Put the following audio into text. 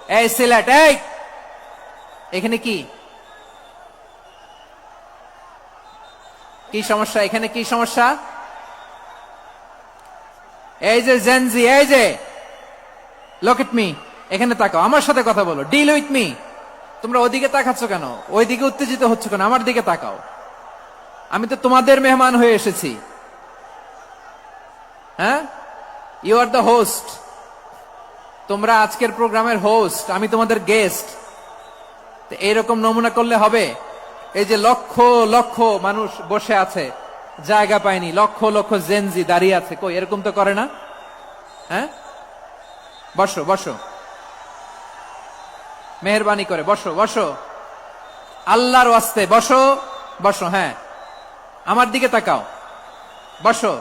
এই সিলেট, এই এখানে কি কি সমস্যা? এখানে কি সমস্যা? এই যে জেনজি, এই যে লুক এট মি, এখানে তাকাও, আমার সাথে কথা বলো, ডিল উইথ মি। তোমরা ওইদিকে তাকাচ্ছ কেন? ওইদিকে উত্তেজিত হচ্ছ কেন? আমার দিকে তাকাও, আমি তো তোমাদের মেহমান হয়ে এসেছি। হ্যাঁ, ইউ আর দ্য হোস্ট। তোমরা আজকের প্রোগ্রামের হোস্ট, আমি তোমাদের গেস্ট। এইরকম নমুনা করলে হবে? এই যে লক্ষ লক্ষ মানুষ বসে আছে, জায়গা পায়নি, লক্ষ লক্ষ জেনজি দাঁড়িয়ে আছে, কই এরকম তো করে না? হ্যাঁ, বসো বসো, মেহরবানি করে বসো বসো, আল্লাহর ওয়াস্তে বসো বসো। হ্যাঁ, আমার দিকে তাকাও, বসো।